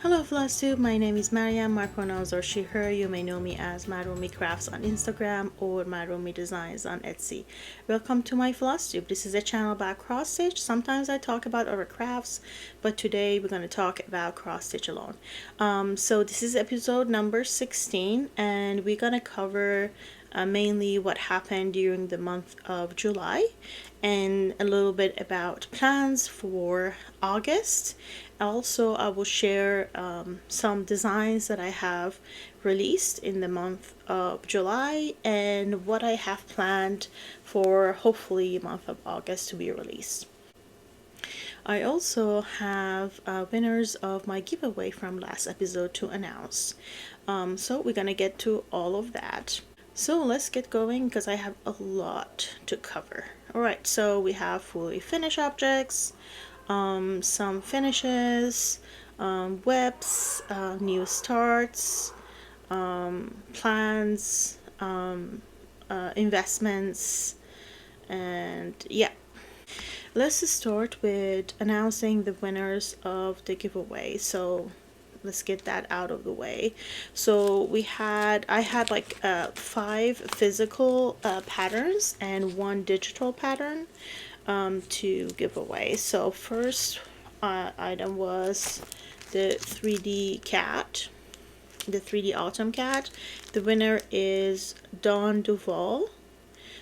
Hello Flosstube, my name is Mariam, my pronouns are she, her. You may know me as MyRomiCrafts on Instagram or MyRomiDesigns on Etsy. Welcome to my Flosstube. This is a channel about cross stitch. Sometimes I talk about other crafts, but today we're going to talk about cross stitch alone. So this is episode number 16 and we're going to cover mainly what happened during the month of July and a little bit about plans for August. Also, I will share some designs that I have released in the month of July and what I have planned for hopefully month of August to be released. I also have winners of my giveaway from last episode to announce. So we're gonna get to all of that. So let's get going because I have a lot to cover. Alright, so we have fully finished objects, some finishes, whips, new starts, plans, investments, and yeah. Let's start with announcing the winners of the giveaway. So let's get that out of the way. So I had like 5 physical patterns and 1 digital pattern to give away. So first item was the 3D cat, the 3D autumn cat. The winner is Dawn Duval.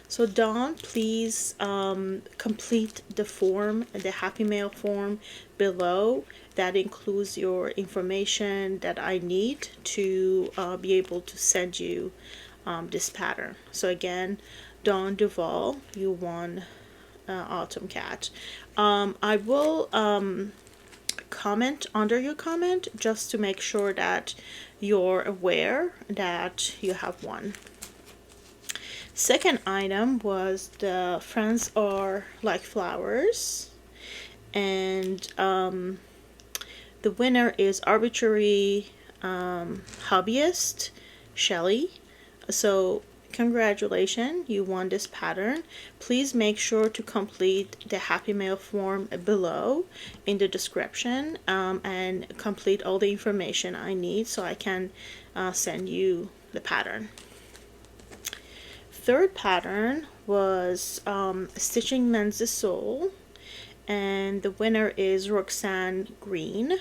So Dawn, please complete the form, the Happy Mail form below. That includes your information that I need to be able to send you this pattern. So again, Dawn Duval, you won Autumn Cat. I will comment under your comment just to make sure that you're aware that you have won. Second item was the Friends Are Like Flowers, and the winner is Arbitrary Hobbyist Shelly. So congratulations, you won this pattern. Please make sure to complete the Happy Mail form below in the description and complete all the information I need so I can send you the pattern. Third pattern was Stitching Mends the Soul, and the winner is Roxanne Green.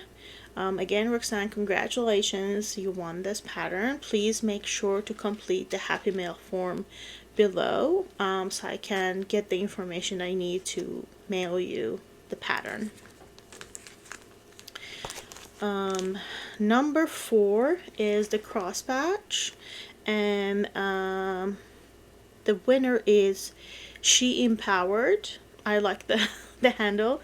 Again, Roxanne, congratulations, you won this pattern. Please make sure to complete the Happy Mail form below so I can get the information I need to mail you the pattern. Number 4 is the cross patch, and the winner is She Empowered. I like the handle.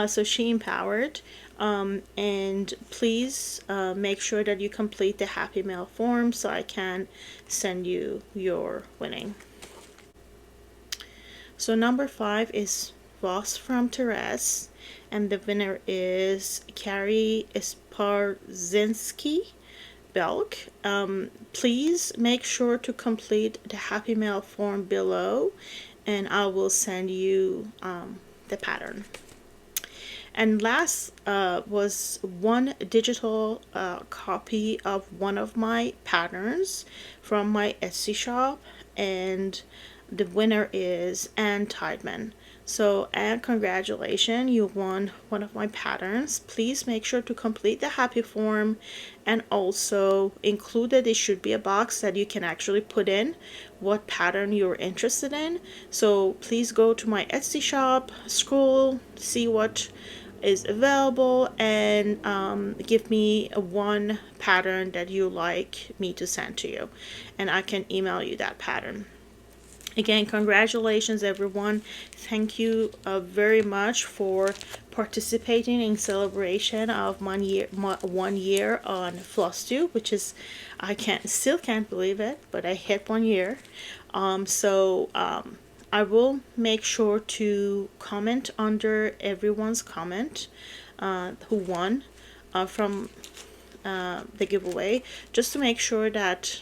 So She Empowered. And please make sure that you complete the Happy Mail form so I can send you your winning. So number 5 is Voss from Therese, and the winner is Kari Sparzinski Belk. Please make sure to complete the Happy Mail form below and I will send you the pattern. And last was 1 digital copy of one of my patterns from my Etsy shop, and the winner is Ann Tideman. So Anne, congratulations, you won one of my patterns. Please make sure to complete the happy form, and also included it should be a box that you can actually put in what pattern you're interested in. So please go to my Etsy shop, scroll, see what is available, and give me 1 pattern that you like me to send to you, and I can email you that pattern. Again, congratulations everyone. Thank you very much for participating in celebration of 1 year on Flosstube, which is, I still can't believe it, but I hit 1 year. I will make sure to comment under everyone's comment who won from the giveaway, just to make sure that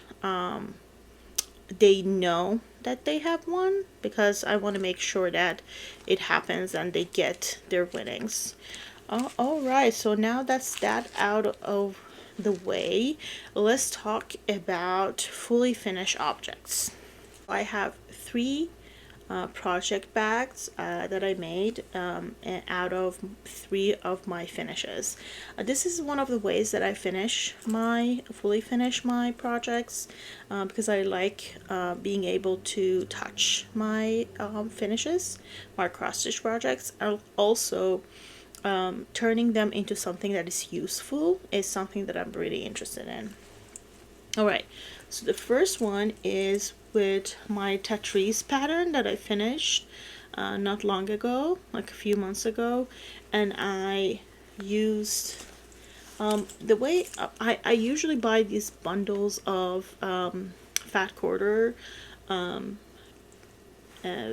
they know that they have won, because I want to make sure that it happens and they get their winnings. All right, so now that's that out of the way, let's talk about fully finished objects. I have three project bags that I made out of three of my finishes. This is one of the ways that I fully finish my projects because I like being able to touch my finishes, my cross-stitch projects. Also, turning them into something that is useful is something that I'm really interested in. Alright, so the first one is with my Tetris pattern that I finished not long ago, like a few months ago, and I used the way I usually buy these bundles of fat quarter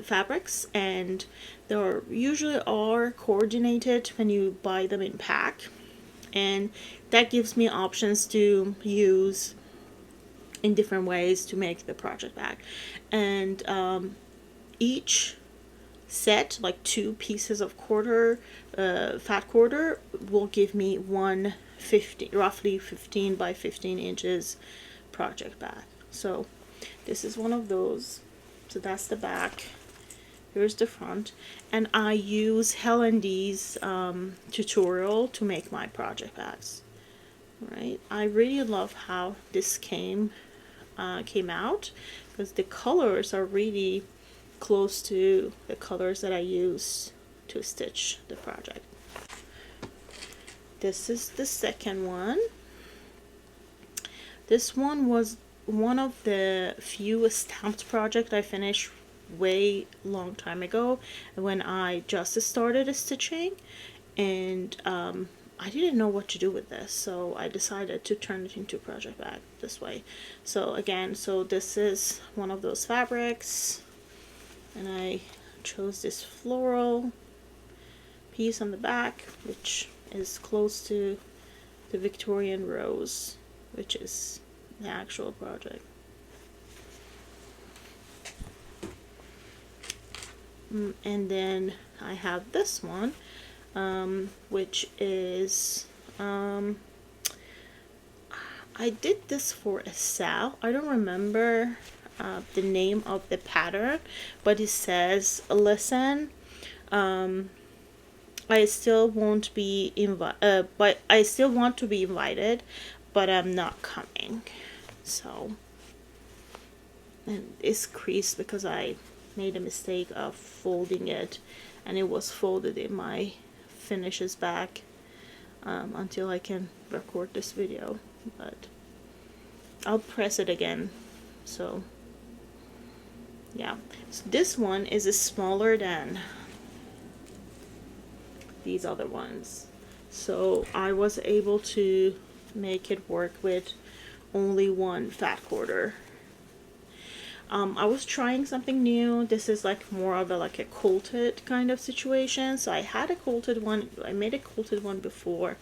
fabrics, and they usually are coordinated when you buy them in pack, and that gives me options to use in different ways to make the project bag. And each set, like 2 pieces of fat quarter, will give me one roughly 15 by 15 inches project bag. So this is one of those. So that's the back. Here's the front, and I use Helen D's tutorial to make my project bags. Right, I really love how this came out, because the colors are really close to the colors that I use to stitch the project. This is the second one. This one was one of the few stamped projects I finished way long time ago when I just started stitching, and I didn't know what to do with this, so I decided to turn it into a project bag this way. So again, so this is one of those fabrics, and I chose this floral piece on the back, which is close to the Victorian rose, which is the actual project. And then I have this one, which is I did this for a sale. I don't remember the name of the pattern, but it says, listen, I still won't be but I still want to be invited, but I'm not coming. So, and it's creased because I made a mistake of folding it, and it was folded in my finishes back until I can record this video, but I'll press it again. So yeah, so this one is smaller than these other ones, so I was able to make it work with only one fat quarter. I was trying something new. This is like more of a quilted kind of situation. So I had a quilted one. I made a quilted one before.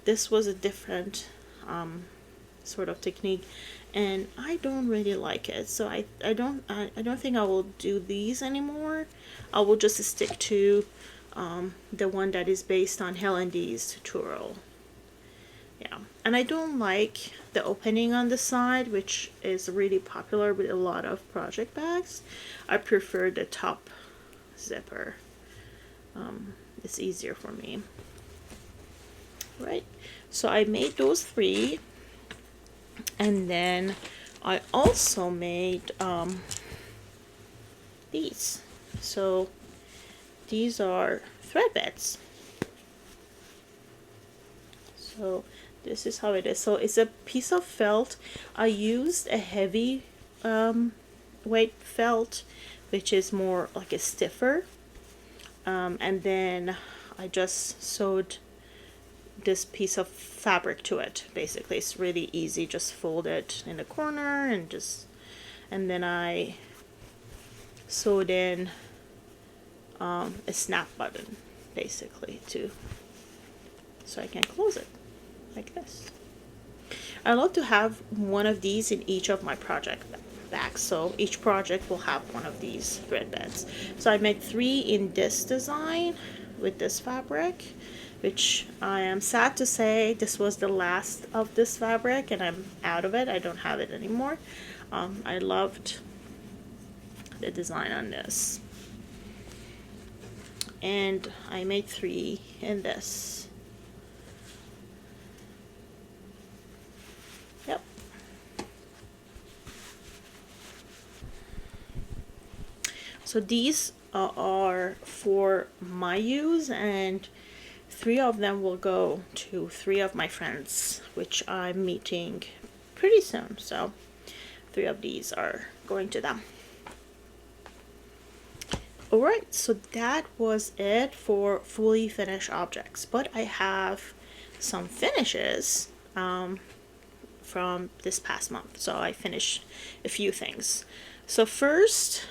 This was a different sort of technique, and I don't really like it. So I don't think I will do these anymore. I will just stick to the one that is based on Helen D's tutorial. Yeah, and I don't like the opening on the side, which is really popular with a lot of project bags. I prefer the top zipper. It's easier for me. Right, so I made those 3, and then I also made these. So these are thread beds. So this is how it is. So it's a piece of felt. I used a heavy weight felt, which is more like a stiffer, and then I just sewed this piece of fabric to it. Basically, it's really easy. Just fold it in the corner and then I sewed in a snap button, basically, so I can close it like this. I love to have one of these in each of my project bags, so each project will have one of these thread beds. So I made 3 in this design with this fabric, which I am sad to say this was the last of this fabric and I'm out of it. I don't have it anymore. I loved the design on this, and I made 3 in this. Yep. So these are for my use, and 3 of them will go to 3 of my friends, which I'm meeting pretty soon. So 3 of these are going to them. Alright, so that was it for fully finished objects, but I have some finishes from this past month. So I finished a few things. So first,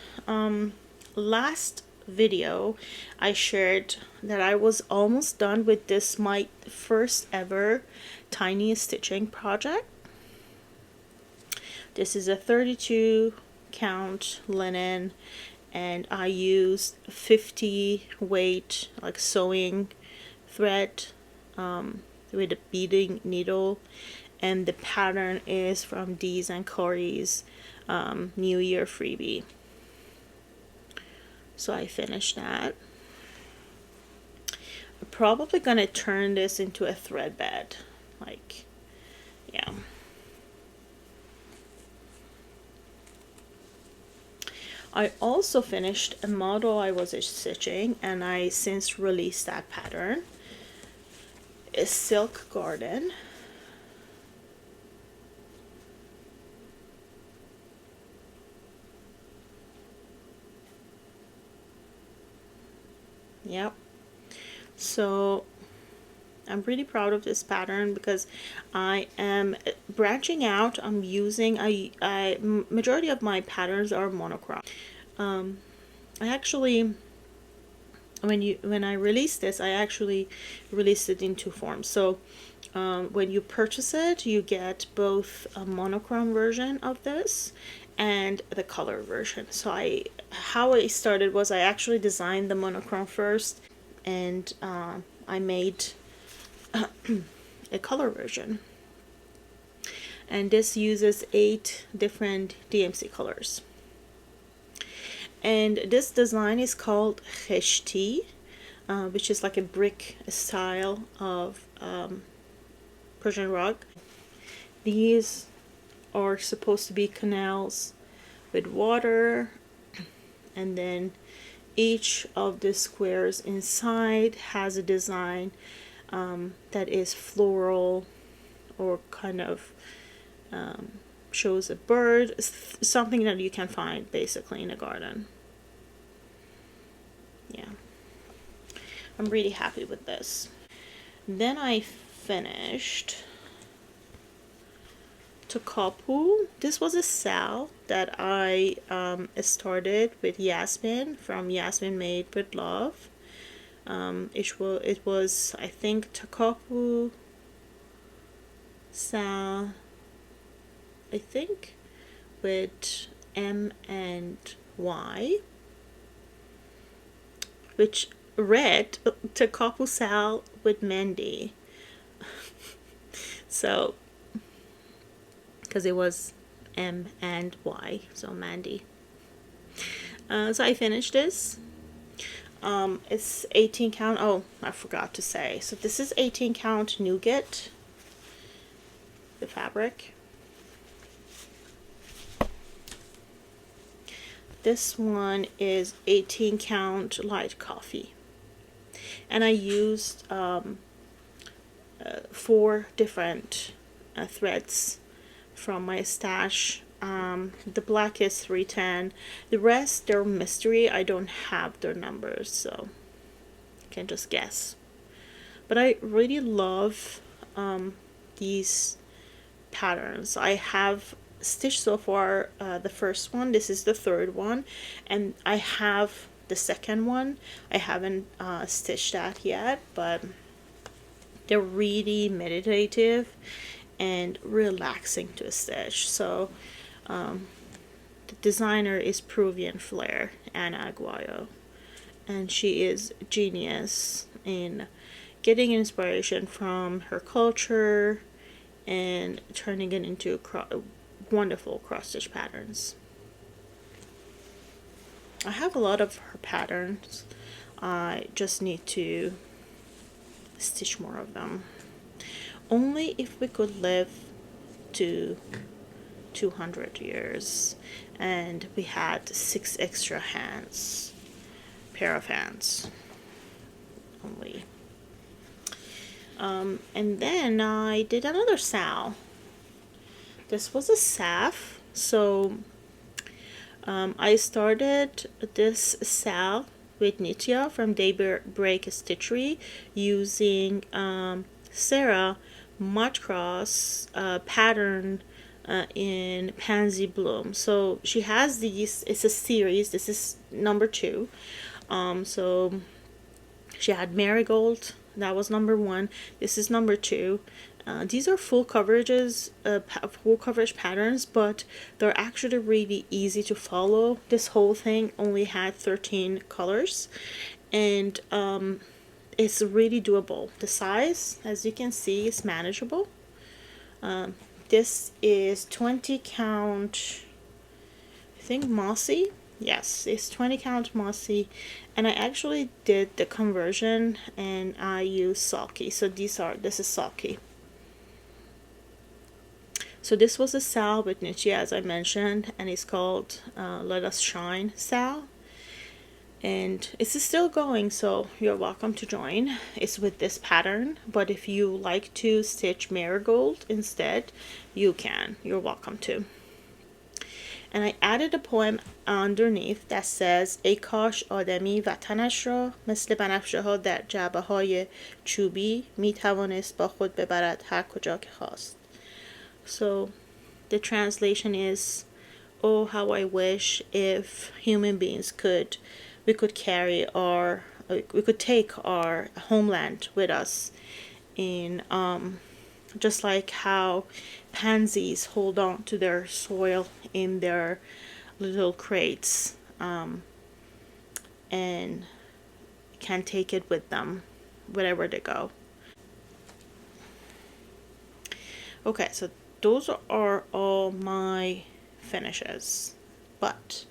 last video I shared that I was almost done with this, my first ever tiny stitching project. This is a 32 count linen, and I used 50 weight like sewing thread with a beading needle, and the pattern is from Dee's and Kari's New Year freebie. So I finished that. I'm probably gonna turn this into a thread bed, like, yeah. I also finished a model I was stitching, and I since released that pattern. A silk garden. Yep. So I'm pretty proud of this pattern because I am branching out. I'm using majority of my patterns are monochrome. I actually, when I released this, I actually released it in 2 forms. So when you purchase it, you get both a monochrome version of this and the color version. So how I started was I actually designed the monochrome first, and I made a color version, and this uses 8 different DMC colors. And this design is called kheshti, which is like a brick style of Persian rug. These are supposed to be canals with water, and then each of the squares inside has a design that is floral, or kind of shows a bird, something that you can find basically in a garden. Yeah, I'm really happy with this. Then I finished Tokapu. This was a sale that I started with Yasmin from Yasmin Made with Love. It was I think Tokapu sale, I think, with M and Y, which read Tokapu sale with Mandy. So because it was M and Y, so Mandy. So I finished this. It's 18 count. Oh, I forgot to say. So this is 18 count nougat, the fabric. This one is 18 count light coffee, and I used 4 different threads from my stash. The black is 310. The rest, they're mystery. I don't have their numbers, so you can just guess. But I really love these patterns. I have stitched so far the first one. This is the 3rd one, and I have the 2nd one. I haven't stitched that yet, but they're really meditative and relaxing to stitch. So the designer is Peruvian Flair, Anna Aguayo, and she is genius in getting inspiration from her culture and turning it into wonderful cross stitch patterns. I have a lot of her patterns. I just need to stitch more of them. Only if we could live to 200 years and we had 6 extra pair of hands only. And then I did another SAL. This was a SAF, so I started this SAL with Nitya from Daybreak Stitchery using Sarah ModCross pattern in Pansy Bloom. So she has these, it's a series, this is number 2. So she had Marigold, that was number 1, this is number 2. These are full coverage patterns, but they're actually really easy to follow. This whole thing only had 13 colors, and it's really doable. The size, as you can see, is manageable. This is 20 count, I think mossy. Yes, it's 20 count mossy, and I actually did the conversion and I use Sulky. So this is Sulky. So this was a SAL with Nitya, as I mentioned, and it's called Let Us Shine SAL. And it's still going, so you're welcome to join. It's with this pattern, but if you like to stitch Marigold instead, you can. You're welcome to. And I added a poem underneath that says ای کاش آدمی وطنش را مثل بنفشه ها در جعبه های چوبی می توانست با خود ببرد هر کجا که خواست. So the translation is, oh, how I wish if human beings we could take our homeland with us in just like how pansies hold on to their soil in their little crates and can take it with them wherever they go. Okay, so those are all my finishes, but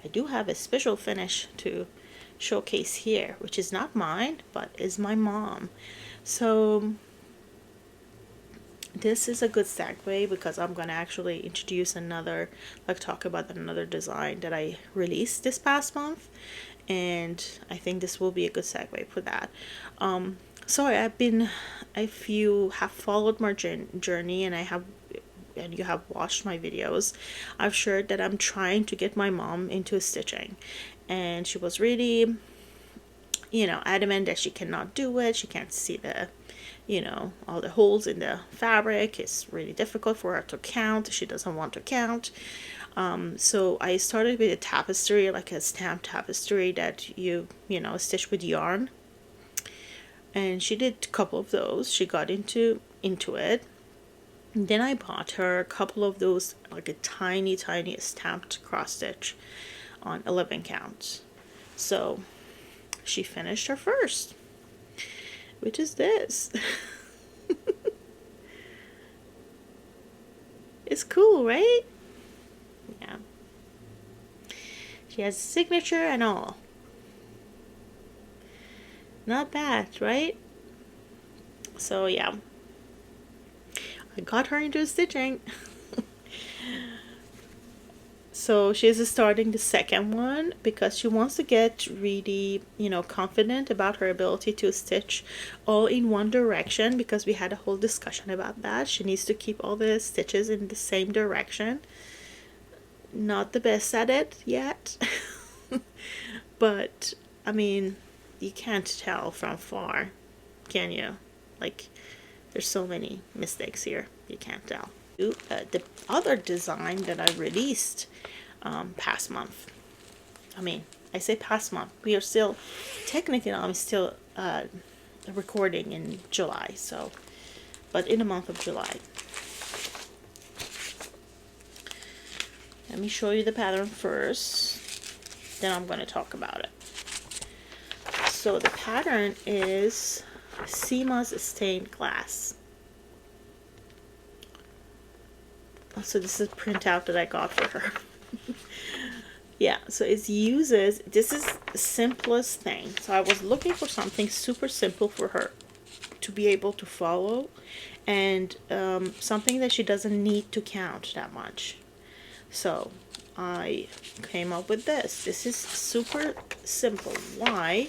I do have a special finish to showcase here, which is not mine, but is my mom. So this is a good segue because I'm going to actually introduce talk about another design that I released this past month, and I think this will be a good segue for that. So if you have followed my journey and you have watched my videos, I've shared that I'm trying to get my mom into stitching, and she was really, adamant that she cannot do it. She can't see all the holes in the fabric. It's really difficult for her to count. She doesn't want to count. So I started with a tapestry, like a stamp tapestry that you stitch with yarn. And she did a couple of those. She got into it. Then I bought her a couple of those, like a tiny stamped cross stitch on 11 counts. So she finished her first, which is this. It's cool, right? Yeah. She has a signature and all. Not bad, right? So yeah, I got her into stitching. So she's starting the second one because she wants to get really, confident about her ability to stitch all in one direction, because we had a whole discussion about that. She needs to keep all the stitches in the same direction. Not the best at it yet. But, I mean, you can't tell from far, can you? Like, there's so many mistakes here, you can't tell. The other design that I released past month, I say past month, we are still, technically I'm still recording in July, so, but in the month of July. Let me show you the pattern first, then I'm going to talk about it. So the pattern is CMOS stained glass. So this is a printout that I got for her. Yeah, so it uses, this is the simplest thing. So I was looking for something super simple for her to be able to follow, and something that she doesn't need to count that much. So I came up with this. This is super simple. Why?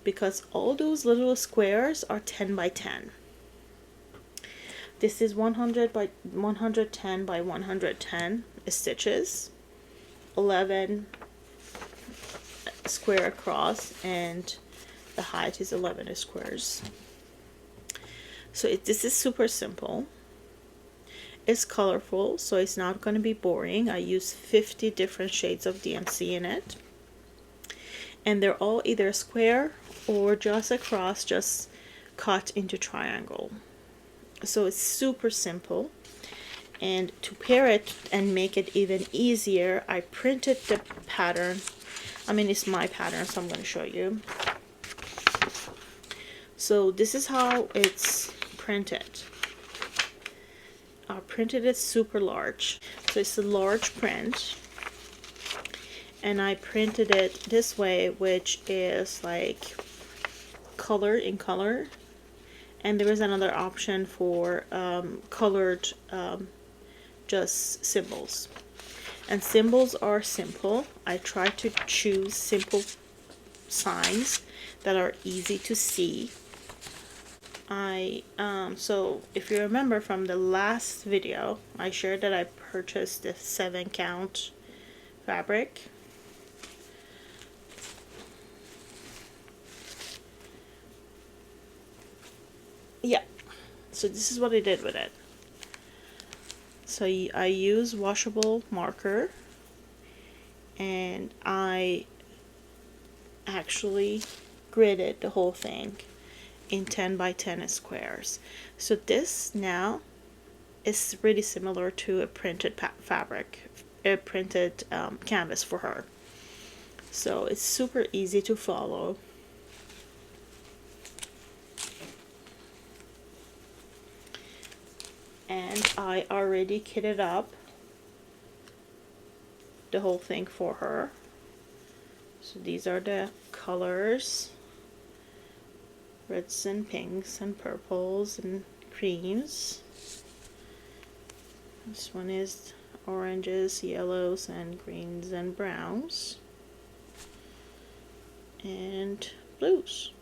Because all those little squares are 10 by 10. This is 100 by 110 by 110 stitches, 11 square across, and the height is 11 squares. So this is super simple. It's colorful, so it's not going to be boring. I use 50 different shades of DMC in it, and they're all either square or just across, just cut into triangle. So it's super simple. And to pair it and make it even easier, I printed the pattern. I mean, it's my pattern, so I'm going to show you. So this is how it's printed. I printed it super large. So it's a large print. And I printed it this way, which is like color in color. And there is another option for colored just symbols. And symbols are simple. I try to choose simple signs that are easy to see. So if you remember from the last video, I shared that I purchased the 7 count fabric. Yeah, so this is what I did with it. So I use washable marker, and I actually gridded the whole thing in 10 by 10 squares. So this now is really similar to a printed fabric, a printed canvas for her. So it's super easy to follow. And I already kitted up the whole thing for her. So these are the colors: reds and pinks and purples and creams. This one is oranges, yellows, and greens and browns, and blues.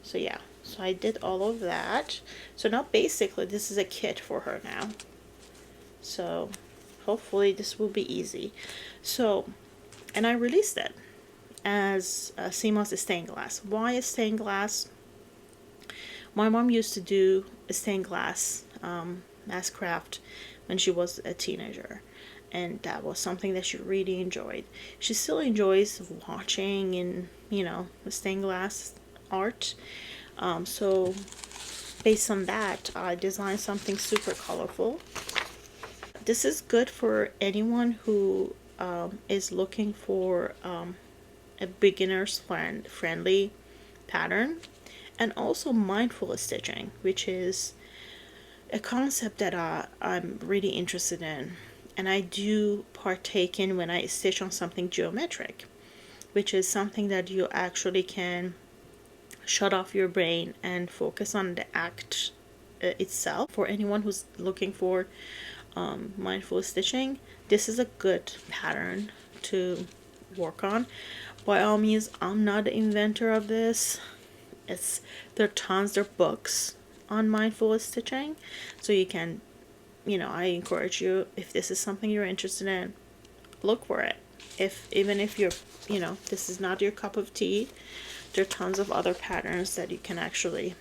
So yeah, so I did all of that. So now basically this is a kit for her now. So hopefully this will be easy. So, and I released it as CMOS stained glass. Why is stained glass? My mom used to do a stained glass mass craft when she was a teenager, and that was something that she really enjoyed. She still enjoys watching and, you know, the stained glass art. So based on that, I designed something super colorful. This is good for anyone who is looking for a beginner's friendly pattern, and also mindful stitching, which is a concept that I'm really interested in, and I do partake in when I stitch on something geometric, which is something that you actually can shut off your brain and focus on the act itself. For anyone who's looking for mindful stitching, this is a good pattern to work on. By all means, I'm not the inventor of this. There are books on mindful stitching, so you can, you know, I encourage you, if this is something you're interested in, look for it. Even if you're, you know, this is not your cup of tea, there are tons of other patterns that you can actually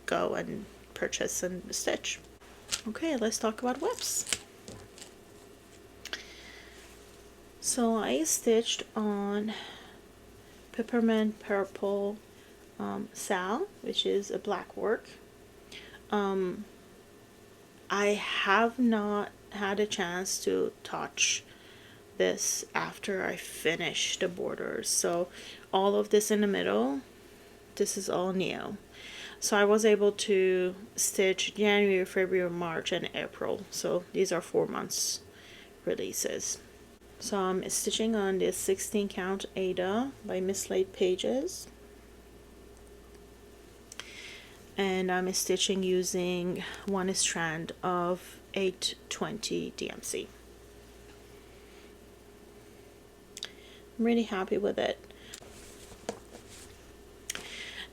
go and purchase and stitch. Okay, let's talk about whips. So I stitched on Peppermint Purple Sal, which is a black work. I have not had a chance to touch this after I finish the borders. So all of this in the middle this is all new. So I was able to stitch January, February, March, and April. So these are 4 months releases. So I'm stitching on this 16 count Ada by Mislaid Pages. And I'm stitching using one strand of 820 DMC. I'm really happy with it.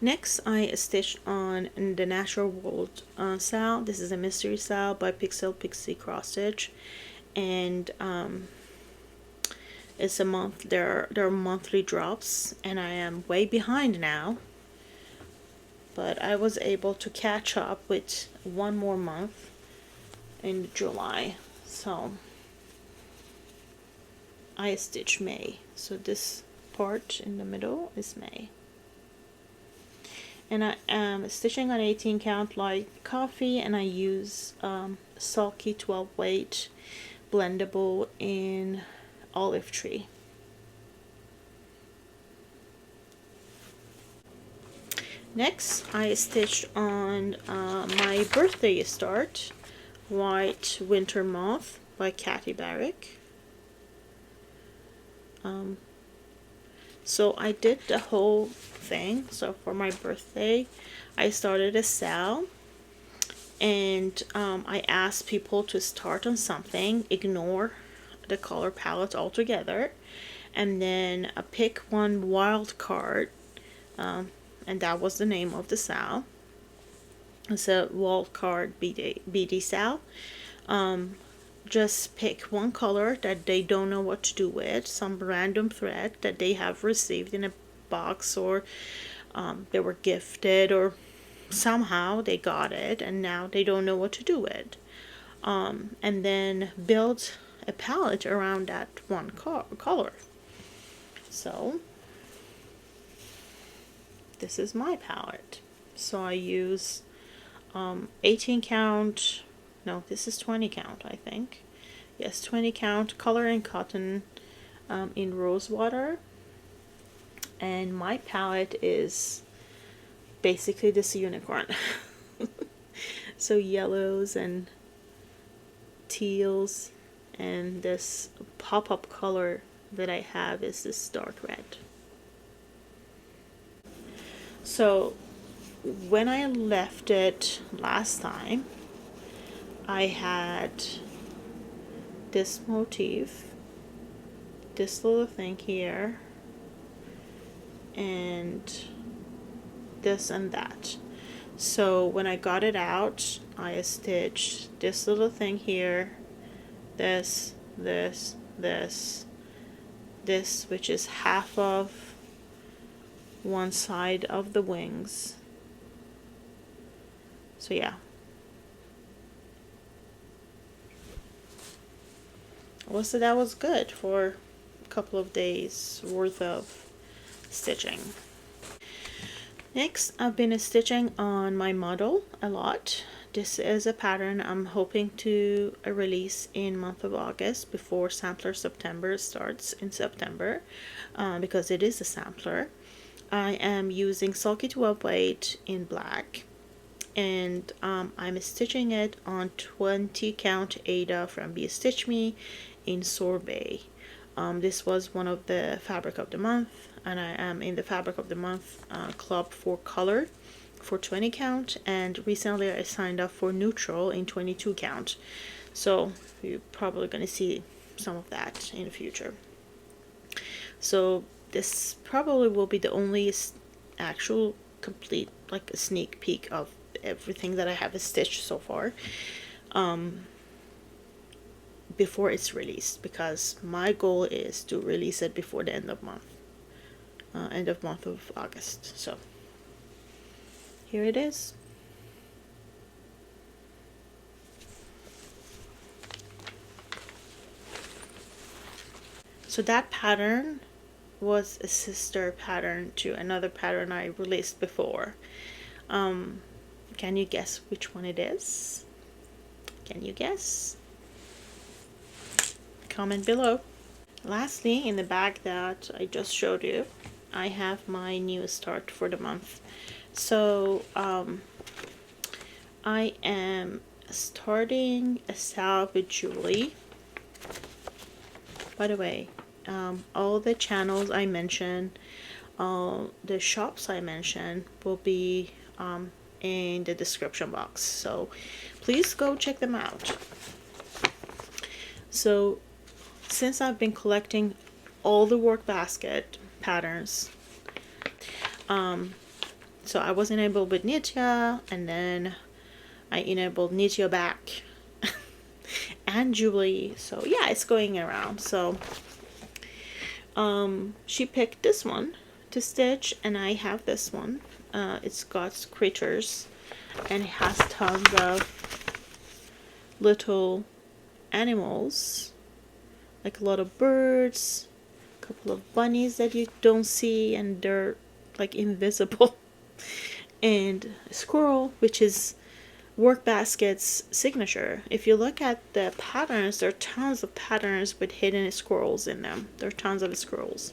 Next, I stitched on the Natural World style. This is a mystery style by Pixie cross stitch, and it's a month. There are monthly drops, and I am way behind now. But I was able to catch up with one more month in July. So I stitched May. So this part in the middle is May. And I am stitching on 18 count like coffee, and I use Sulky 12 weight blendable in olive tree. Next, I stitched on my birthday start, White Winter Moth by Katy Barrick. So I did the whole thing. So for my birthday, I started a sale, and I asked people to start on something, ignore the color palette altogether, and then pick one wild card, and that was the name of the sale. It's a wild card BD sale. Just pick one color that they don't know what to do with, some random thread that they have received in a box, or they were gifted, or somehow they got it and now they don't know what to do with, and then build a palette around that one color. So this is my palette. So I use 18 count, no, this is 20 count, I think. Yes, 20 count color and cotton in rose water. And my palette is basically this unicorn. So yellows and teals, and this pop-up color that I have is this dark red. So when I left it last time, I had this motif, this little thing here, and this and that. So when I got it out, I stitched this little thing here, this, this, this, this, which is half of one side of the wings. So yeah. So that was good for a couple of days worth of stitching. Next, I've been stitching on my model a lot. This is a pattern I'm hoping to release in month of August before sampler September starts in September, because it is a sampler. I am using Sulky 12 weight in black, and I'm stitching it on 20 count Ada from BeStitchMe in sorbet. This was one of the fabric of the month, and I am in the fabric of the month club for color for 20 count, and recently I signed up for neutral in 22 count, so you're probably going to see some of that in the future. So this probably will be the only actual complete, like a sneak peek of everything that I have stitched so far before it's released, because my goal is to release it before the end of month of August. So here it is. So that pattern was a sister pattern to another pattern I released before. Can you guess which one it is? Can you guess? Comment below. Lastly, in the bag that I just showed you, I have my new start for the month. So I am starting a sale with Julie. By the way, all the channels I mentioned, all the shops I mentioned will be in the description box, so please go check them out. So since I've been collecting all the work basket patterns, so I was enabled with Nitya, and then I enabled Nitya back and Julie. So yeah, it's going around. So she picked this one to stitch, and I have this one. It's got critters, and it has tons of little animals, like a lot of birds, a couple of bunnies that you don't see and they're like invisible, and a squirrel, which is Work Basket's signature. If you look at the patterns, there are tons of patterns with hidden squirrels in them. There are tons of squirrels,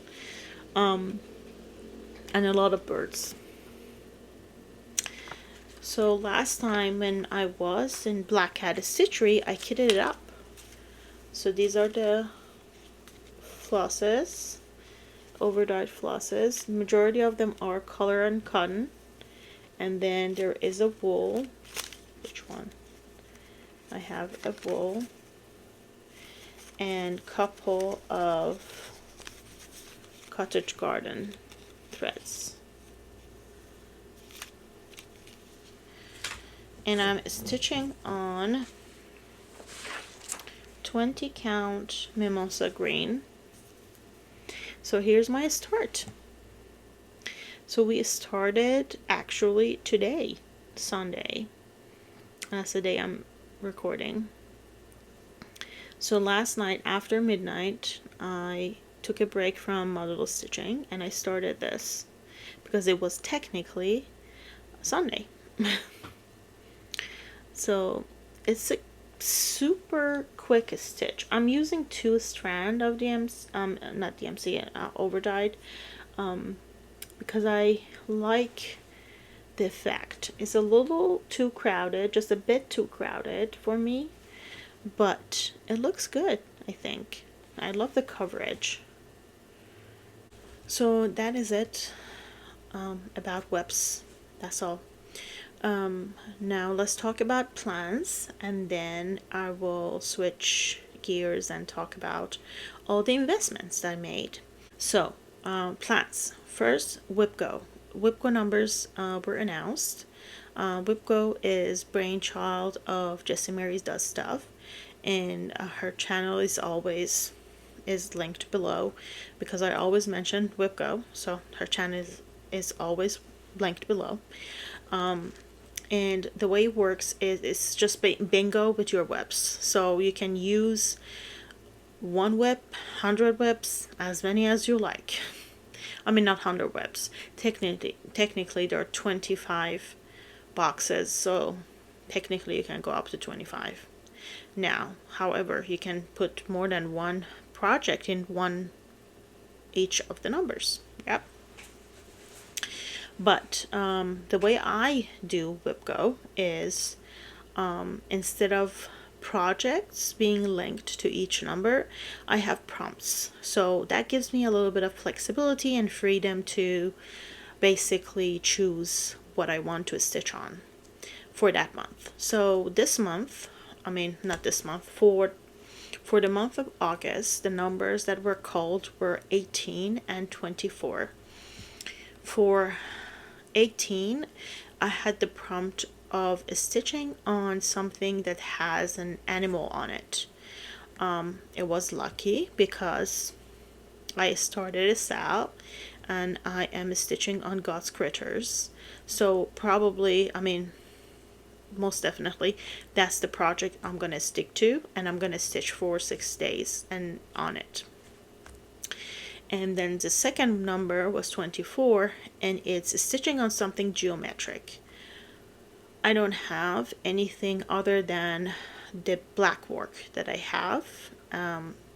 and a lot of birds. So last time when I was in Black Cat Stitchery, I kitted it up. So these are the flosses, overdyed flosses. Majority of them are color and cotton, and then there is a wool. Which one? I have a wool and couple of cottage garden threads, and I'm stitching on 20 count mimosa green. So here's my start. So we started actually today, Sunday. That's the day I'm recording. So last night after midnight, I took a break from model stitching and I started this because it was technically Sunday. So it's a super quick stitch. I'm using 2 strands of not DMC, overdyed, because I like the effect. It's a little too crowded, just a bit too crowded for me, but it looks good, I think. I love the coverage. So that is it about webs. That's all. Now let's talk about plans, and then I will switch gears and talk about all the investments that I made. So plans. First, Wipgo. Wipgo numbers were announced. Wipgo is brainchild of Jessie Mary's Does Stuff, and her channel is always linked below because I always mention Wipgo, so her channel is always linked below. And the way it works is it's just bingo with your webs, so you can use 1 web, 100 webs, as many as you like. I mean, not 100 webs. Technically, there are 25 boxes, so technically you can go up to 25. Now, however, you can put more than 1 project in each of the numbers. Yep. But the way I do Wipgo is instead of projects being linked to each number, I have prompts. So that gives me a little bit of flexibility and freedom to basically choose what I want to stitch on for that month. So this month, I mean not this month, for the month of August, the numbers that were called were 18 and 24. For 18, I had the prompt of stitching on something that has an animal on it. It was lucky because I started a sale and I am stitching on God's Critters, so probably, I mean most definitely, that's the project I'm gonna stick to, and I'm gonna stitch for 6 days and on it. And then the second number was 24, and it's stitching on something geometric. I don't have anything other than the black work that I have.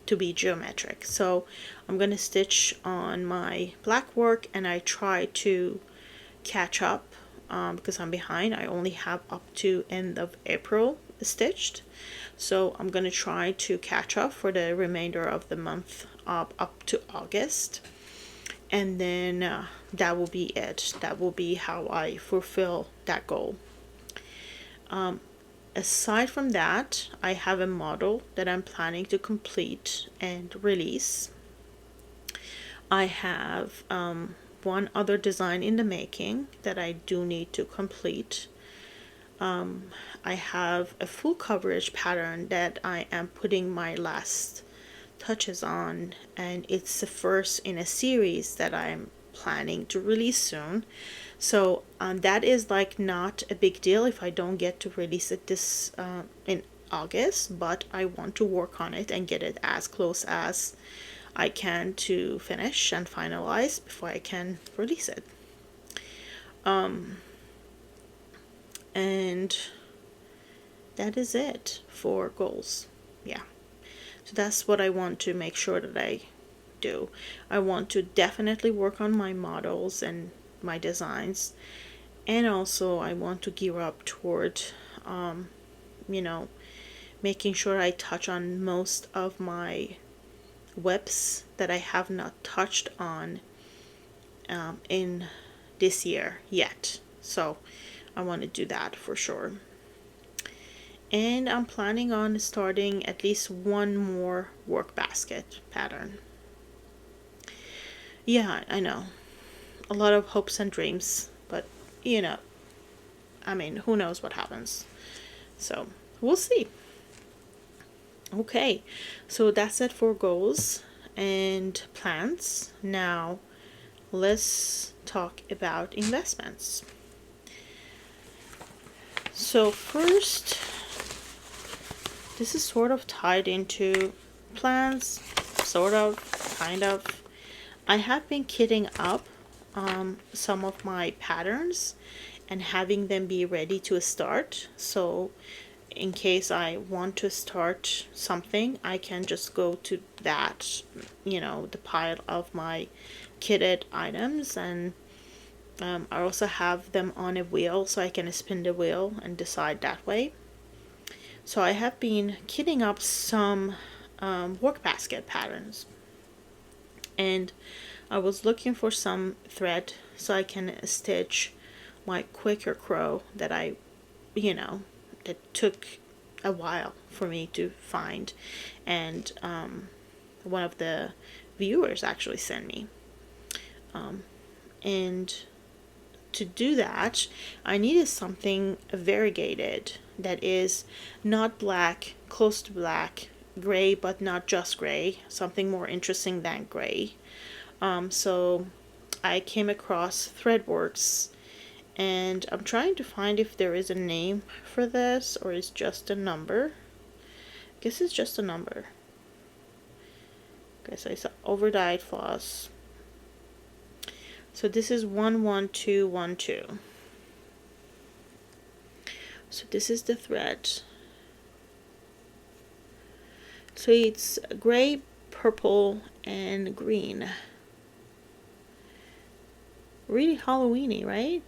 to be geometric. So I'm gonna stitch on my black work, and I try to catch up because I'm behind. I only have up to end of April stitched, so I'm gonna try to catch up for the remainder of the month up to August, and then that will be it. That will be how I fulfill that goal. Aside from that, I have a model that I'm planning to complete and release. I have one other design in the making that I do need to complete. I have a full coverage pattern that I am putting my last touches on, and it's the first in a series that I'm planning to release soon. So that is like not a big deal if I don't get to release it this in August, but I want to work on it and get it as close as I can to finish and finalize before I can release it. And that is it for goals. Yeah, so that's what I want to make sure that I do. I want to definitely work on my models and my designs, and also I want to gear up toward you know, making sure I touch on most of my whips that I have not touched on in this year yet. So I want to do that for sure. And I'm planning on starting at least one more work basket pattern. Yeah, I know, a lot of hopes and dreams, but you know, I mean, who knows what happens. So we'll see. Okay, so that's it for goals and plans. Now let's talk about investments. So first, this is sort of tied into plans, sort of, kind of. I have been kitting up some of my patterns and having them be ready to start. So in case I want to start something, I can just go to that, you know, the pile of my kitted items, and I also have them on a wheel so I can spin the wheel and decide that way. So I have been kitting up some work basket patterns, and I was looking for some thread so I can stitch my quicker crow that that took a while for me to find, and one of the viewers actually sent me. And to do that, I needed something variegated that is not black, close to black, gray but not just gray, something more interesting than gray. So I came across Threadworks, and I'm trying to find if there is a name for this or it's just a number. I guess it's just a number. Okay, so it's overdyed floss. So this is 11212. So this is the thread. So it's gray, purple, and green. Really Halloweeny, right?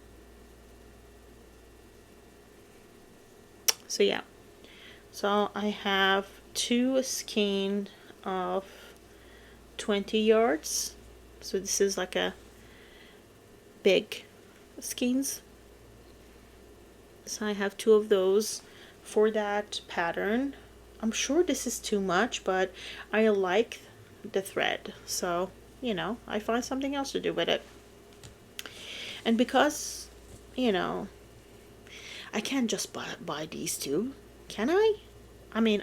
So yeah. So I have two skein of 20 yards. So this is like a big skeins. So I have two of those for that pattern. I'm sure this is too much, but I like the thread, so you know, I find something else to do with it. And because, you know, I can't just buy these two, can I? I mean,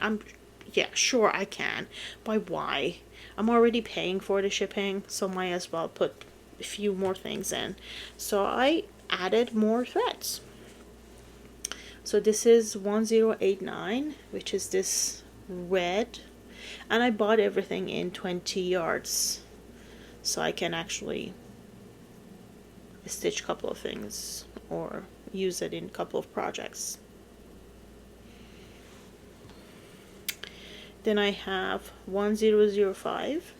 yeah, sure I can, but why? I'm already paying for the shipping, so might as well put a few more things in. So I added more threads. So this is 1089, which is this red, and I bought everything in 20 yards so I can actually stitch a couple of things or use it in a couple of projects. Then I have 1005.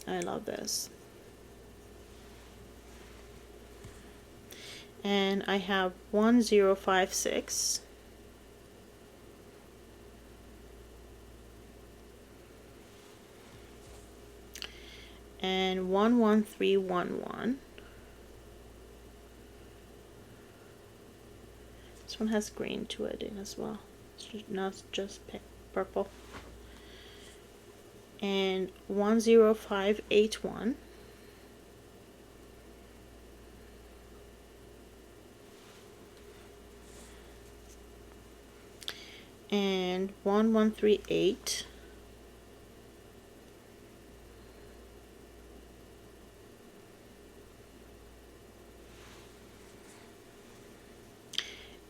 I love this. And I have 1056. And 11311. This one has green to it in as well. It's not just purple. And 10581. And 1138.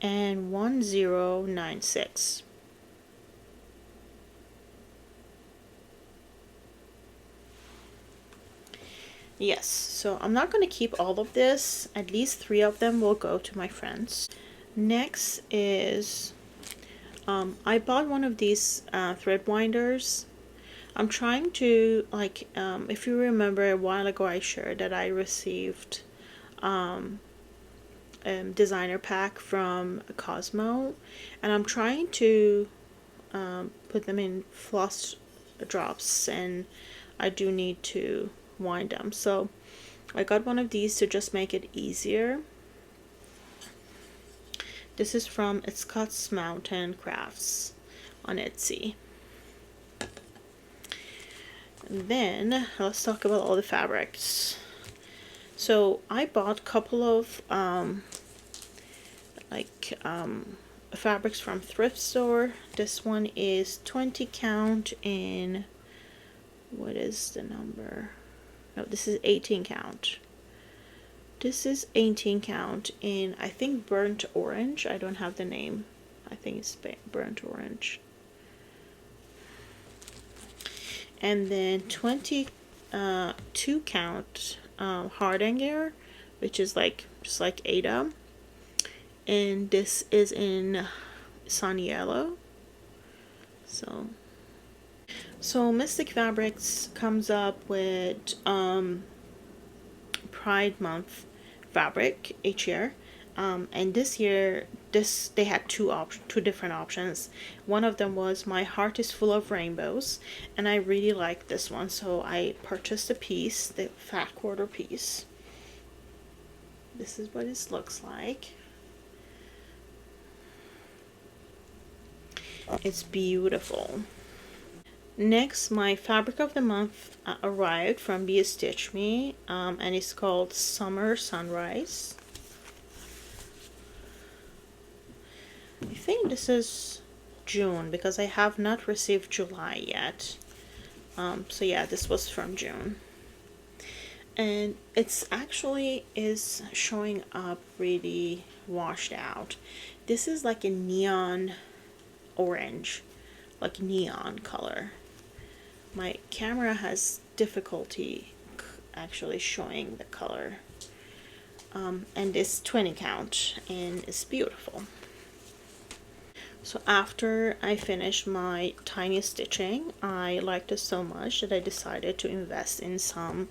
And 1096. Yes, so I'm not going to keep all of this. At least 3 of them will go to my friends. Next is I bought one of these thread winders. I'm trying to, like, if you remember a while ago I shared that I received designer pack from Cosmo, and I'm trying to put them in floss drops, and I do need to wind them. So I got one of these to just make it easier. This is from ScottsMountainCrafts on Etsy. And then let's talk about all the fabrics. So I bought a couple of fabrics from thrift store. This one is 20 count in, what is the number? No, this is 18 count. This is 18 count in, I think, burnt orange. I don't have the name. I think it's burnt orange. And then 22 count hardanger, which is like just like Ada, and this is in sun yellow. So Mystic Fabrics comes up with Pride Month fabric each year, and this year they had two different options. One of them was My Heart is Full of Rainbows, and I really like this one, so I purchased a piece, the fat quarter piece. This is what it looks like. It's beautiful. Next, my fabric of the month arrived from BeStitchMe, and it's called Summer Sunrise. I think this is June because I have not received July yet. So yeah, this was from June. And it's actually is showing up really washed out. This is like a neon orange, like neon color. My camera has difficulty actually showing the color. And this 20 count, and it's beautiful. So after I finished my tiny stitching, I liked it so much that I decided to invest in some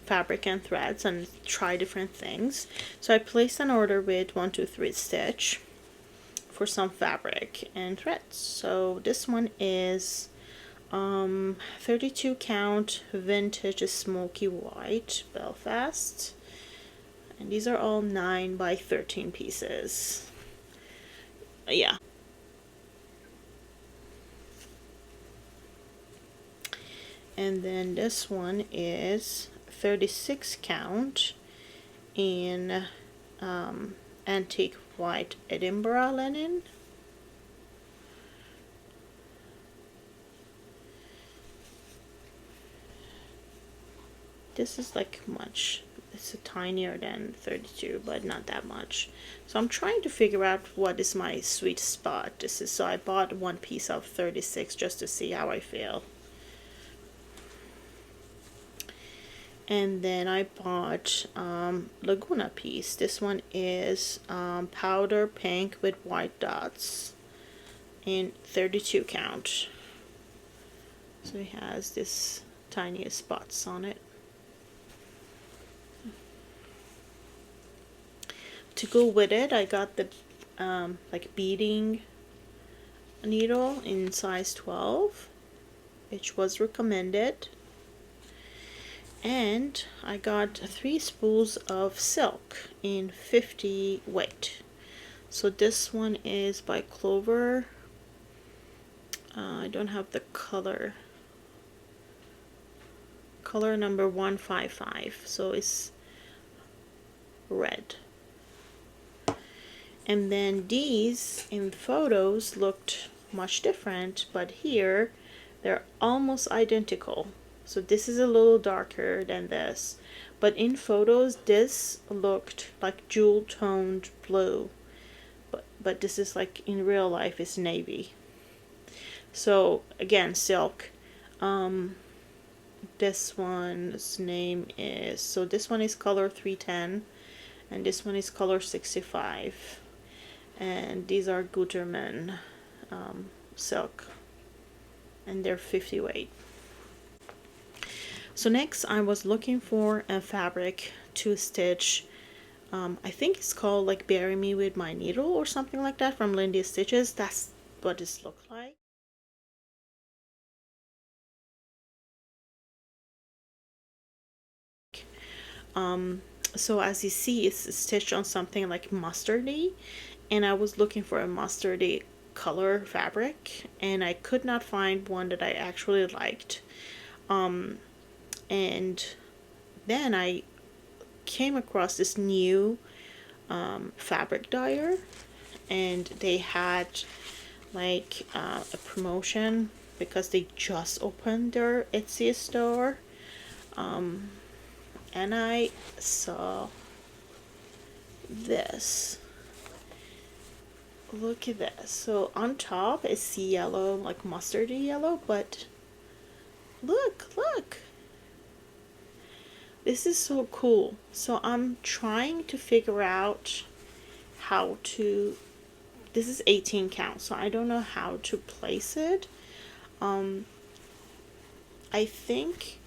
fabric and threads and try different things. So I placed an order with OneThriftyStitcher for some fabric and threads. So this one is 32 count vintage smoky white Belfast, and these are all 9 by 13 pieces. Yeah. And then this one is 36 count in antique white Edinburgh linen. This is like much, it's tinier than 32, but not that much. So I'm trying to figure out what is my sweet spot. This is, so I bought one piece of 36 just to see how I feel. And then I bought Laguna piece. This one is powder pink with white dots in 32 count. So it has this tiny spots on it. To go with it, I got the like beading needle in size 12, which was recommended. And I got 3 spools of silk in 50 weight. So this one is by Clover. I don't have the color number 155, so it's red. And then these in photos looked much different, but here they're almost identical. So this is a little darker than this, but in photos this looked like jewel toned blue, but this is like in real life is navy. So again, silk. This one's name is, so this one is color 310 and this one is color 65, and these are Gutermann silk, and they're 50 weight. So next I was looking for a fabric to stitch. I think it's called like Bury Me With My Needle or something like that from Lindy Stitches. That's what this looks like. So as you see, it's stitched on something like mustardy, and I was looking for a mustardy color fabric and I could not find one that I actually liked. And then I came across this new fabric dyer, and they had like a promotion because they just opened their Etsy store. And I saw this. Look at this. So on top is yellow, like mustardy yellow, but look. This is so cool. So I'm trying to figure out how to, this is 18 count, so I don't know how to place it. I think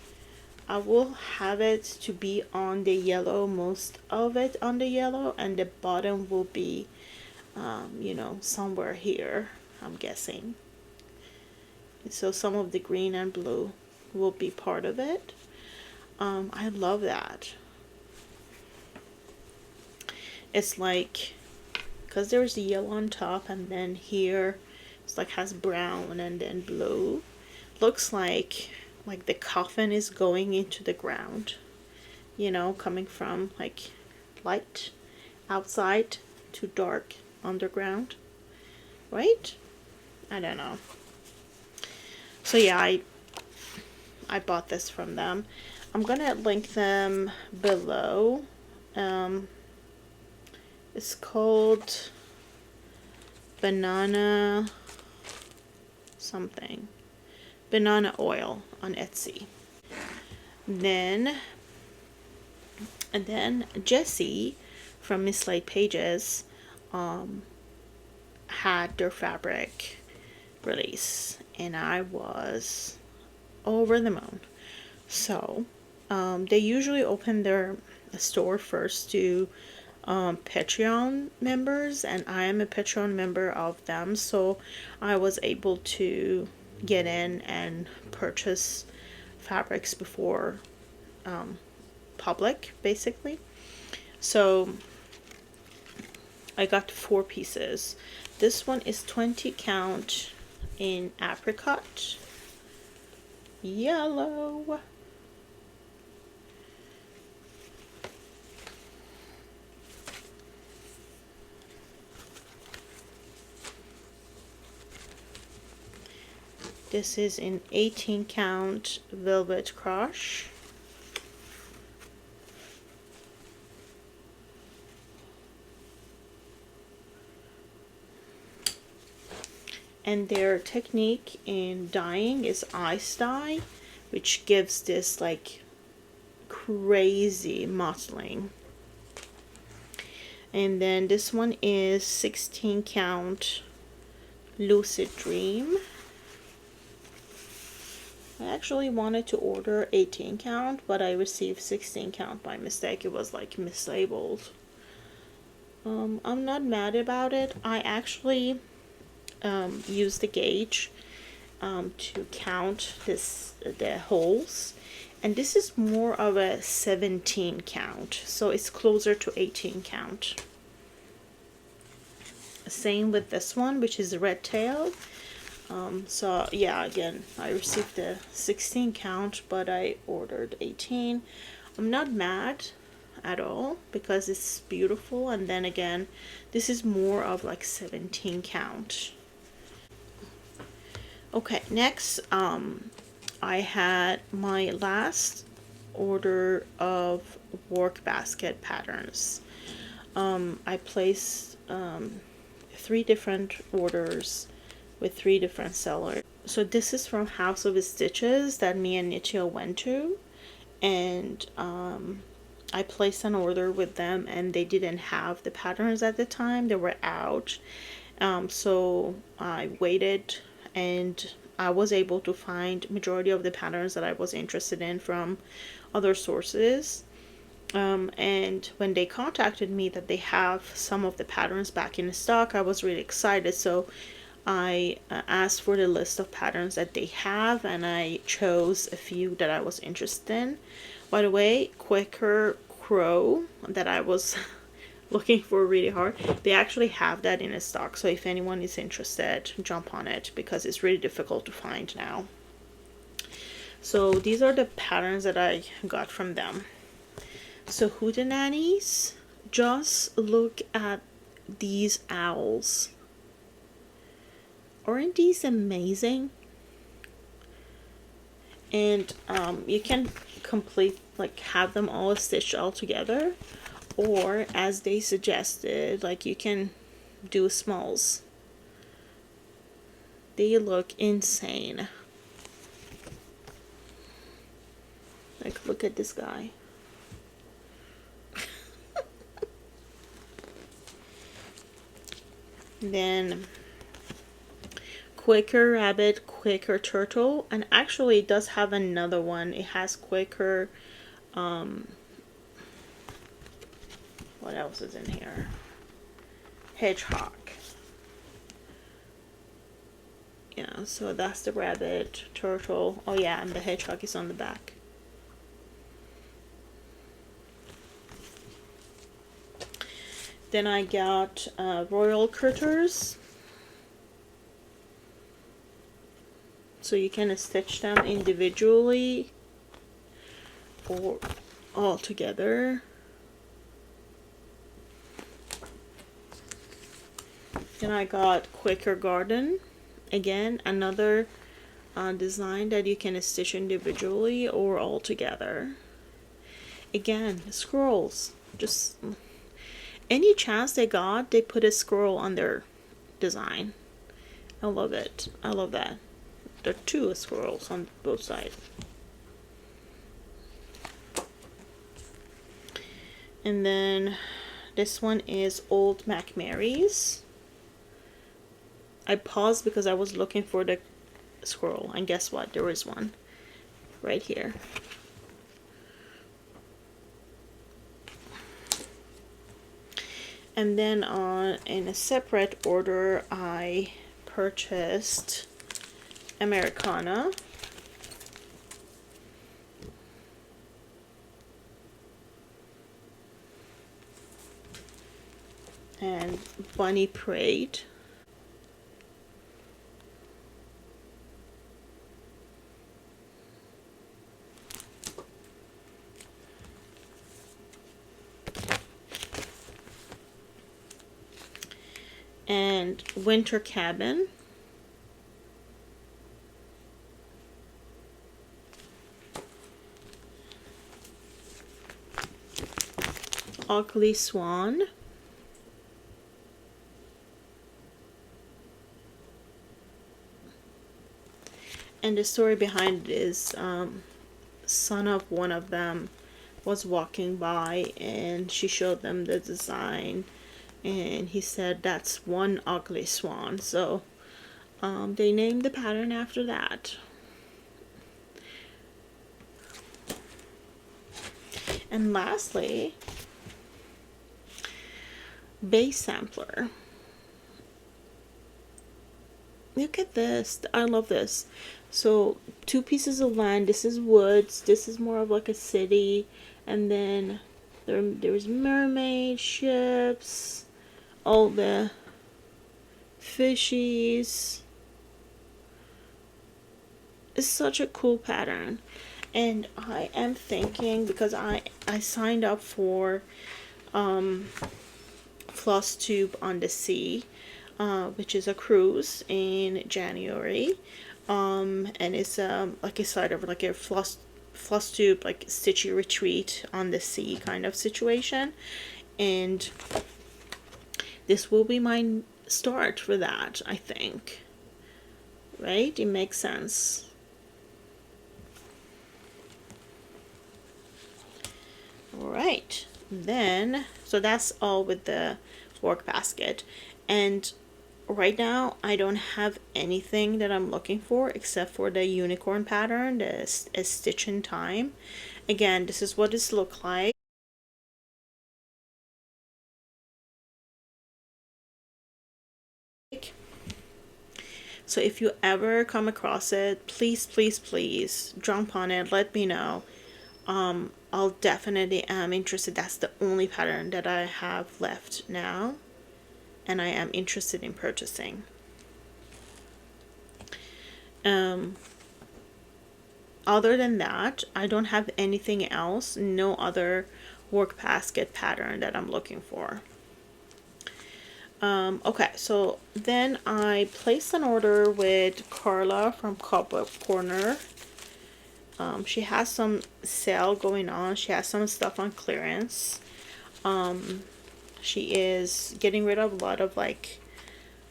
I will have it to be on the yellow, most of it on the yellow, and the bottom will be, you know, somewhere here, I'm guessing. So some of the green and blue will be part of it. I love that. It's like, because there's the yellow on top, and then here it's like has brown and then blue. Looks like the coffin is going into the ground, you know, coming from like light outside to dark underground, right? I don't know. So yeah, I bought this from them. I'm gonna link them below. It's called Banana something. Banana oil on Etsy. And then Jessie from Mislaid Pages had their fabric release, and I was over the moon. So they usually open their store first to Patreon members, and I am a Patreon member of them, so I was able to get in and purchase fabrics before public, basically. So I got 4 pieces. This one is 20 count in apricot yellow. This is in 18 count velvet crush. And their technique in dyeing is ice dye, which gives this like crazy mottling. And then this one is 16 count Lucid Dream. I actually wanted to order 18 count, but I received 16 count by mistake. It was like mislabeled. I'm not mad about it. I actually used the gauge to count the holes, and this is more of a 17 count, so it's closer to 18 count. Same with this one, which is red tail. So yeah, again, I received the 16 count, but I ordered 18. I'm not mad at all because it's beautiful, and then again, this is more of like 17 count. Okay, next I had my last order of work basket patterns. I placed 3 different orders with 3 different sellers. So this is from House of Stitches that me and Nichio went to, and I placed an order with them, and they didn't have the patterns at the time. They were out. So I waited, and I was able to find majority of the patterns that I was interested in from other sources. And when they contacted me that they have some of the patterns back in stock, I was really excited. So I asked for the list of patterns that they have, and I chose a few that I was interested in. By the way, Quaker Crow that I was looking for really hard, they actually have that in stock, so if anyone is interested, jump on it because it's really difficult to find now. So these are the patterns that I got from them. So Hootenannies, just look at these owls. Aren't these amazing? And you can complete, like, have them all stitched all together, or as they suggested, like, you can do smalls. They look insane. Like, look at this guy. Then Quaker Rabbit, Quaker Turtle, and actually it does have another one. It has Quaker, what else is in here? Hedgehog. Yeah, so that's the rabbit, turtle. Oh yeah, and the hedgehog is on the back. Then I got Royal Critters. So you can stitch them individually or all together. Then I got Quaker Garden. Again, another design that you can stitch individually or all together. Again, scrolls. Just any chance they got, they put a scroll on their design. I love it. I love that. There are 2 squirrels on both sides. And then this one is Old Mac Mary's. I paused because I was looking for the squirrel, and guess what? There is one right here. And then in a separate order, I purchased Americana, and Bunny Parade, and Winter Cabin, Ugly Swan, and the story behind it is son of one of them was walking by and she showed them the design, and he said that's one ugly swan. So they named the pattern after that. And lastly, base sampler. Look at this. I love this. So 2 pieces of land. This is woods. This is more of like a city. And then there's mermaid ships, all the fishies. It's such a cool pattern. And I am thinking, because I signed up for Flosstube on the Sea, which is a cruise in January, and it's like a side of like a Flosstube like stitchy retreat on the sea kind of situation, and this will be my start for that, I think. Right? It makes sense. Alright, then, so that's all with the work basket. And right now, I don't have anything that I'm looking for except for the unicorn pattern, the Stitch in Time. Again, this is what this looks like. So if you ever come across it, please, please, please jump on it. Let me know. I'll definitely am interested. That's the only pattern that I have left now, and I am interested in purchasing. Other than that, I don't have anything else, no other work basket pattern that I'm looking for. Okay, so then I placed an order with Carla from Cobweb Corner. She has some sale going on. She has some stuff on clearance. She is getting rid of a lot of like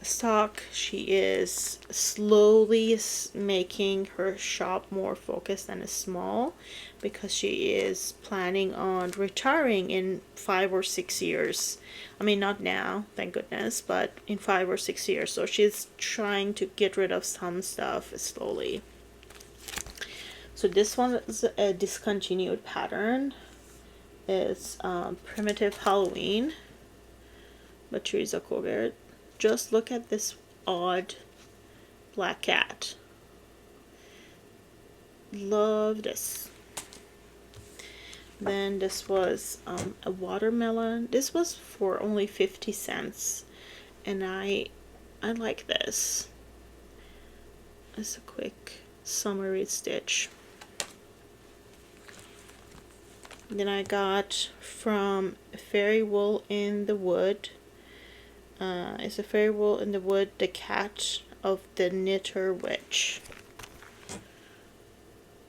stock. She is slowly making her shop more focused and small, because she is planning on retiring in 5 or 6 years. I mean, not now, thank goodness, but in 5 or 6 years. So she's trying to get rid of some stuff slowly. So this one is a discontinued pattern. It's Primitive Halloween by Teresa Colbert. Just look at this odd black cat. Love this. Then this was a watermelon. This was for only 50 cents. And I like this. It's a quick summary stitch. Then I got from Fairy Wool in the Wood. It's a Fairy Wool in the Wood, the cat of the Knitter Witch.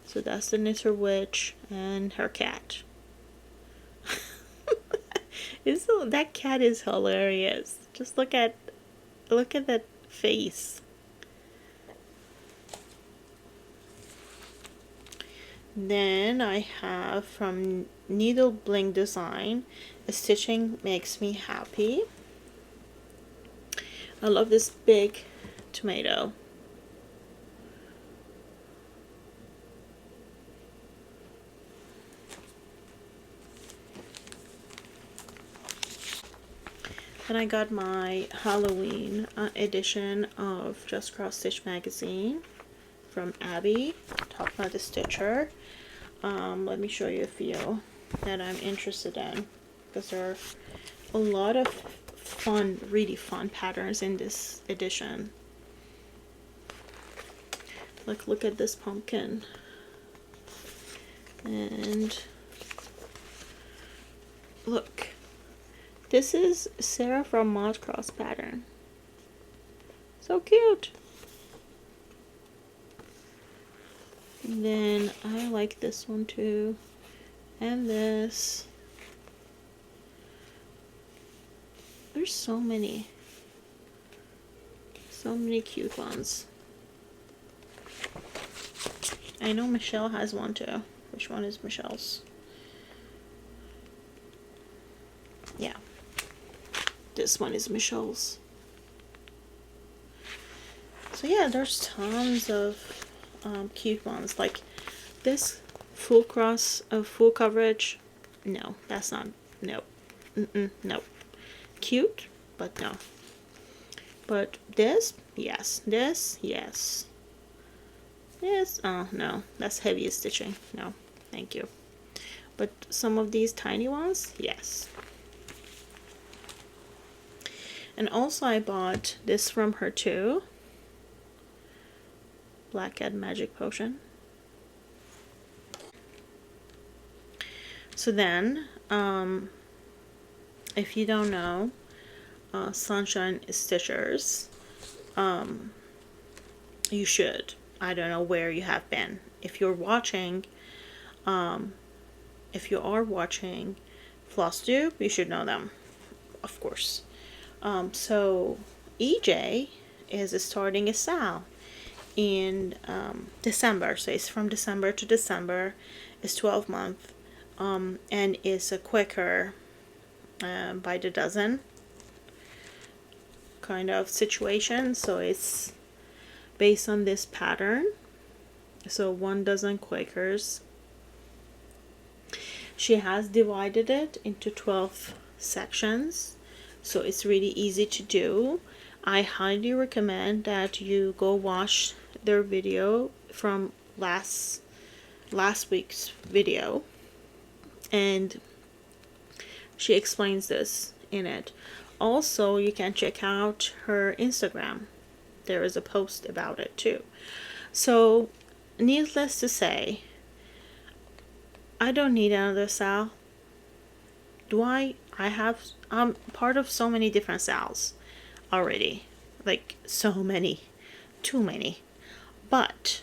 So that's the Knitter Witch and her cat. That cat is hilarious. Just look at that face. Then I have from Needle Bling Design, Stitching Makes Me Happy. I love this big tomato. Then I got my Halloween edition of Just Cross Stitch magazine from Abby, Topknot the Stitcher. Let me show you a few that I'm interested in, because there are a lot of fun, really fun patterns in this edition. Like, look at this pumpkin. And look, this is Sarah from ModCross pattern. So cute. And then I like this one too, and this. There's so many cute ones. I know Michelle has one too. Which one is Michelle's? this one is Michelle's. So yeah, there's tons of cute ones. Like this full coverage. No, that's not. No. No. Cute, but no. But this, yes. This, yes. This, oh no, that's heavy stitching. No, thank you. But some of these tiny ones, yes. And also I bought this from her too. Black Cat Magic Potion. So then, if you don't know, Sunshine Stitchers, you should. I don't know where you have been. If you're watching, if you are watching Flosstube, you should know them, of course. So EJ is starting a sale in December. So it's from December to December. It's 12 months, and it's a quicker by the dozen kind of situation. So it's based on this pattern. So 1 dozen Quakers. She has divided it into 12 sections, so it's really easy to do. I highly recommend that you go watch their video from last week's video, and she explains this in it. Also, you can check out her Instagram. There is a post about it too. So needless to say, I don't need another sale. I'm part of so many different sales already. Like so many. Too many. But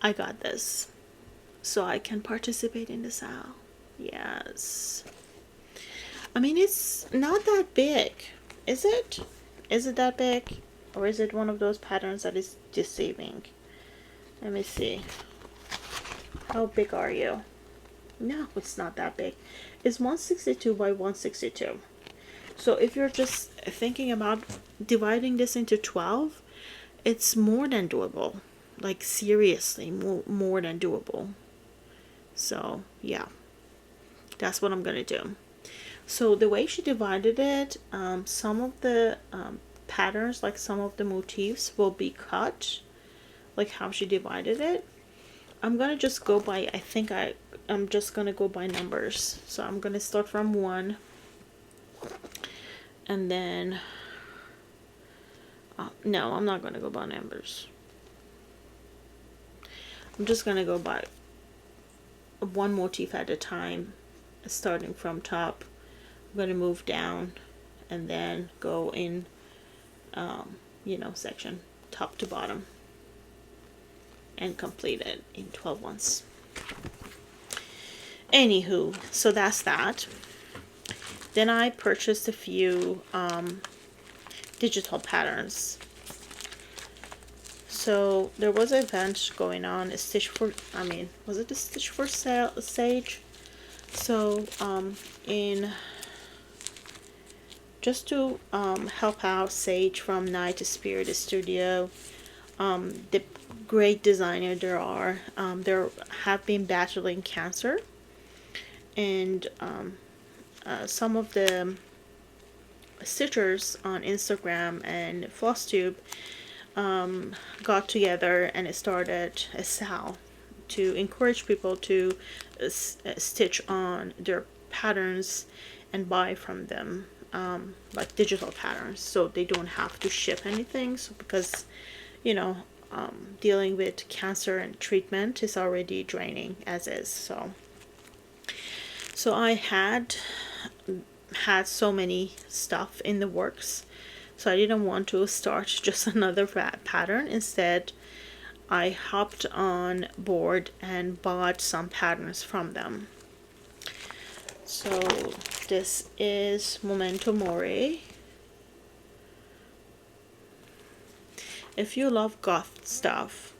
I got this. So I can participate in the sale. Yes. I mean, it's not that big. Is it? Is it that big? Or is it one of those patterns that is deceiving? Let me see. How big are you? No, it's not that big. It's 162 by 162. So if you're just thinking about dividing this into 12, it's more than doable. Like seriously, more than doable. So yeah, that's what I'm gonna do. So the way she divided it, some of the patterns, like some of the motifs will be cut, like how she divided it. I'm gonna just go by, I'm just gonna go by numbers. So I'm gonna start from 1, and then no, I'm not gonna go by numbers. I'm just gonna go by 1 motif at a time, starting from top. I'm gonna move down and then go in section top to bottom and complete it in 12 ones. Anywho, so that's that. Then I purchased a few digital patterns. So there was an event going on, was it a Stitch for Sage? So just to help out Sage from NightSpiritStudio, the great designer there have been battling cancer, and some of the stitchers on Instagram and Flosstube got together and started a sale to encourage people to stitch on their patterns and buy from them, like digital patterns, so they don't have to ship anything. So because dealing with cancer and treatment is already draining as is. So I had so many stuff in the works, so I didn't want to start just another pattern. Instead, I hopped on board and bought some patterns from them. So this is Memento Mori. If you love goth stuff,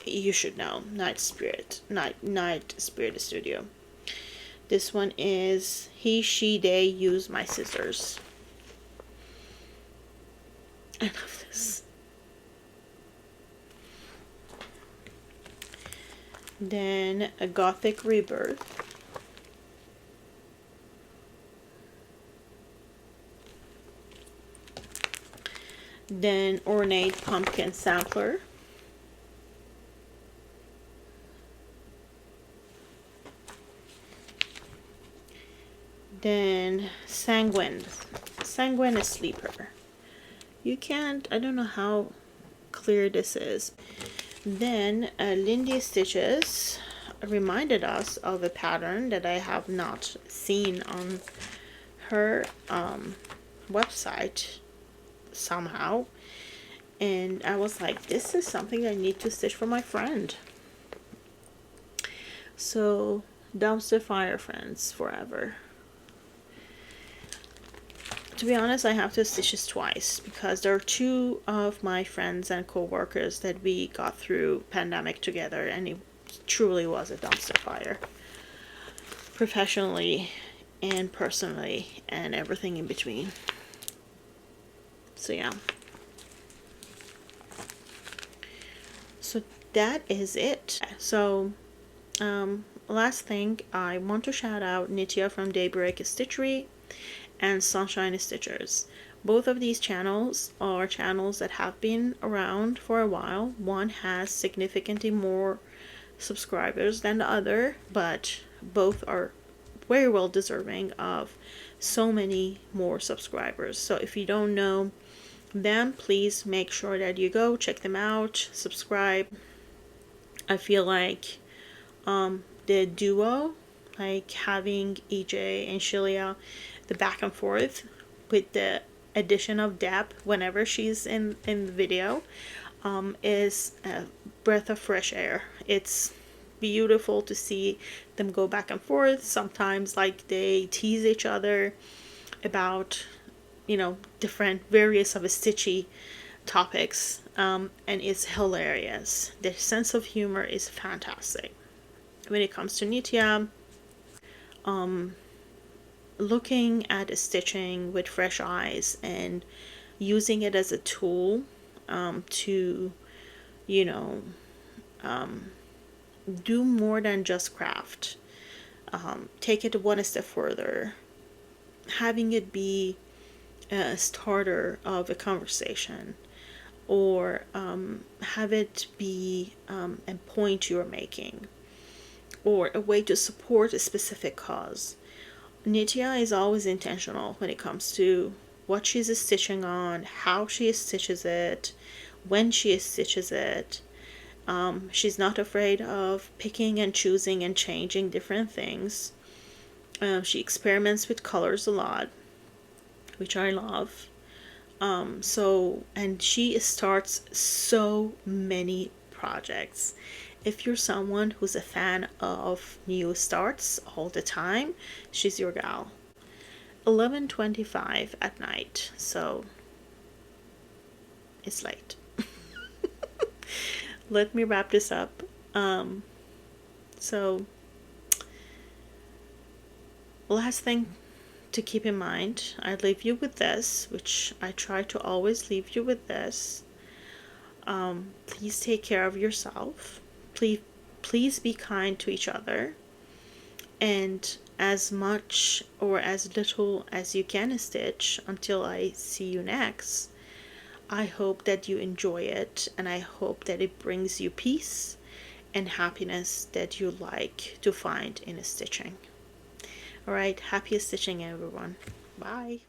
you should know, NightSpiritStudio. This one is He, She, They Use My Scissors. I love this. Then a Gothic Rebirth. Then Ornate Pumpkin Sampler. Then Sanguine Sleeper. You can't, I don't know how clear this is. Then Lindy Stitches reminded us of a pattern that I have not seen on her website somehow, and I was like, this is something I need to stitch for my friend. So Dumpster Fire Friends Forever. To be honest, I have to stitch this twice because there are two of my friends and co-workers that we got through pandemic together, and it truly was a dumpster fire, professionally and personally and everything in between. So yeah, so that is it. So last thing, I want to shout out Nitya from Daybreak Stitchery and Sunshine Stitchers. Both of these channels are channels that have been around for a while. One has significantly more subscribers than the other, but both are very well deserving of so many more subscribers. So if you don't know them, please make sure that you go check them out, subscribe. I feel like the duo, like having EJ and Shilia, the back and forth with the addition of Deb whenever she's in the video, is a breath of fresh air. It's beautiful to see them go back and forth. Sometimes like they tease each other about, you know, different various of stitchy topics, and it's hilarious. Their sense of humor is fantastic. When it comes to Nitya, looking at stitching with fresh eyes and using it as a tool to, you know, do more than just craft, take it one step further, having it be a starter of a conversation, or have it be a point you're making, or a way to support a specific cause. Nitya is always intentional when it comes to what she's stitching on, how she stitches it, when she stitches it. She's not afraid of picking and choosing and changing different things. She experiments with colors a lot, which I love. And she starts so many projects. If you're someone who's a fan of new starts all the time, she's your gal. 11:25 at night, so it's late. Let me wrap this up. So last thing to keep in mind, I leave you with this, which I try to always leave you with this. Please take care of yourself. Please be kind to each other, and as much or as little as you can stitch until I see you next, I hope that you enjoy it, and I hope that it brings you peace and happiness that you like to find in stitching. Alright, happy stitching everyone. Bye.